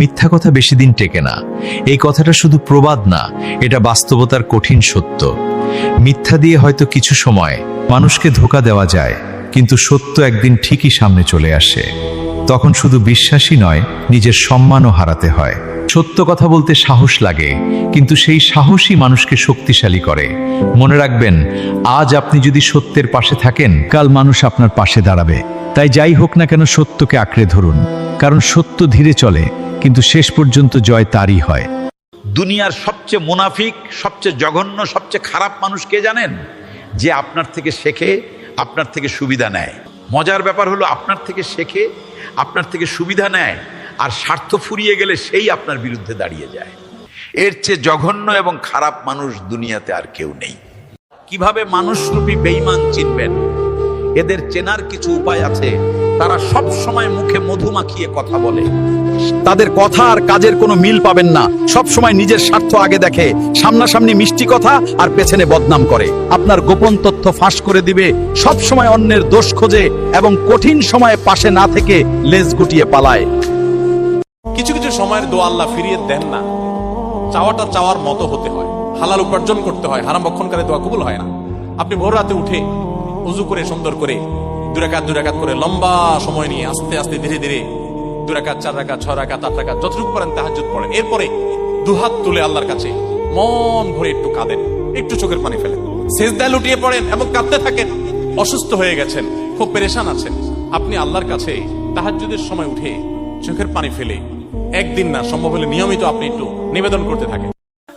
মিথ্যা কথা বেশি দিন টেকে না। এই কথাটা শুধু প্রবাদ না, এটা বাস্তবতার কঠিন সত্য। মিথ্যা দিয়ে হয়তো কিছু সময় মানুষকে ধোঁকা দেওয়া যায়, কিন্তু সত্য একদিন ঠিকই সামনে চলে আসে। তখন শুধু বিশ্বাসই নয়, নিজের সম্মানও হারাতে হয়। সত্য কথা বলতে সাহস লাগে, কিন্তু সেই সাহসই মানুষকে শক্তিশালী করে। মনে রাখবেন, আজ আপনি যদি সত্যের পাশে থাকেন, কাল মানুষ আপনার পাশে দাঁড়াবে। তাই যাই হোক না কেন, সত্যকে আঁকড়ে ধরুন, কারণ সত্য ধীরে চলে, কিন্তু শেষ পর্যন্ত জয় তারই হয়। দুনিয়ার সবচেয়ে মুনাফিক, সবচেয়ে জঘন্য, সবচেয়ে খারাপ মানুষ কে জানেন? যে আপনার থেকে শেখে, আপনার থেকে সুবিধা নেয়। মজার ব্যাপার হলো, আপনার থেকে শেখে, আপনার থেকে সুবিধা নেয়, আর স্বার্থ ফুরিয়ে গেলে সেই আপনার বিরুদ্ধে দাঁড়িয়ে যায়। এর চেয়ে জঘন্য এবং খারাপ মানুষ দুনিয়াতে আর কেউ নেই। কিভাবে মানুষরূপী বেঈমান চিনবেন? এদের চেনার কিছু উপায় আছে। তারা সব সময় মুখে মধু মাখিয়ে কথা বলে। তাদের কথা আর কাজের কোনো মিল পাবেন না। সব সময় নিজের স্বার্থ আগে দেখে, সামনাসামনি মিষ্টি কথা আর পেছনে বদনাম করে। আপনার গোপন তথ্য ফাঁস করে দিবে, সব সময় অন্যের দোষ খোঁজে এবং কঠিন সময়ে পাশে না থেকে লেজ গুটিয়ে পালায়। কিছু কিছু সময়ের দোয়া আল্লাহ ফিরিয়ে দেন না। চাওয়াটা চাওয়ার মতো হতে হয়, হালাল উপার্জন করতে হয়। হারাম ভক্ষণকারী দোয়া কবুল হয় না। আপনি ভোর রাতে উঠে উজু করে সুন্দর করে দুই রাকাত করে লম্বা সময় নিয়ে আস্তে আস্তে ধীরে ধীরে 2 রাকাত 4 রাকাত 6 রাকাত 8 রাকাত যতটুকু পারেন তাহাজ্জুদ পড়েন। এরপরে দুহাত তুলে আল্লাহর কাছে মন ভরে একটু কাঁদেন, একটু চোখের পানি ফেলেন, সেজদায় লুটিয়ে পড়েন এবং কাঁদতে থাকেন। অসুস্থ হয়ে গেছেন, খুব পেরেশান আছেন, আপনি আল্লাহর কাছে তাহাজ্জুদের সময় উঠে চোখের পানি ফেলে একদিন না, সম্ভব হলে নিয়মিত আপনি একটু নিবেদন করতে থাকেন।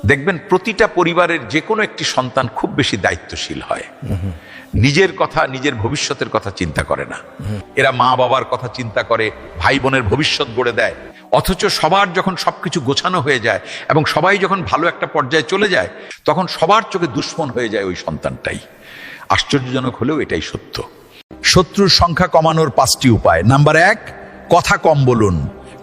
দেখবেন প্রতিটা পরিবারের যে কোনো একটি সন্তান খুব বেশি দায়িত্বশীল হয়। নিজের কথা, নিজের ভবিষ্যতের কথা চিন্তা করে না। এরা মা বাবার কথা চিন্তা করে, ভাই বোনের ভবিষ্যৎ গড়ে দেয়। অথচ সবার যখন সবকিছু গোছানো হয়ে যায় এবং সবাই যখন ভালো একটা পর্যায়ে চলে যায়, তখন সবার চোখে দুশ্মন হয়ে যায় ওই সন্তানটাই। আশ্চর্যজনক হলেও এটাই সত্য। শত্রুর সংখ্যা কমানোর 5টি উপায়। নাম্বার 1, কথা কম বলুন,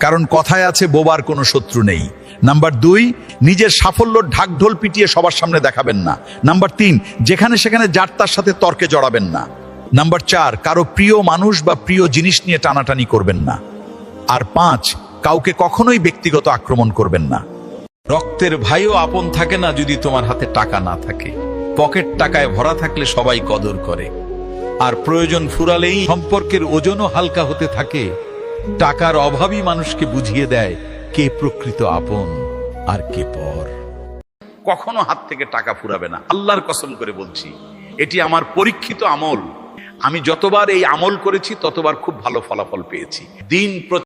কারণ কথায় আছে বোবার কোনো শত্রু নেই। নাম্বার 2, নিজের সাফল্য ঢাকঢোল পিটিয়ে সবার সামনে দেখাবেন না। নাম্বার 3, যেখানে সেখানে যার তার সাথে তর্কে জড়াবেন না। নাম্বার 4, কারো প্রিয় মানুষ বা প্রিয় জিনিস নিয়ে টানাটানি করবেন না। আর 5, কাউকে কখনোই ব্যক্তিগত আক্রমণ করবেন না। রক্তের ভাইও আপন থাকে না যদি তোমার হাতে টাকা না থাকে। পকেট টাকায় ভরা থাকলে সবাই কদর করে, আর প্রয়োজন ফুরালেই সম্পর্কের ওজনও হালকা হতে থাকে। টাকার অভাবই মানুষকে বুঝিয়ে দেয় কে প্রকৃত আপন আর কে পর। কখনো হাত থেকে টাকা ফুরাবে না, আল্লাহর কসম করে বলছি। এটি আমার পরীক্ষিত আমল। আমি যতবার এই আমল করেছি ততবার খুব ভালো ফলাফল পেয়েছি। দিন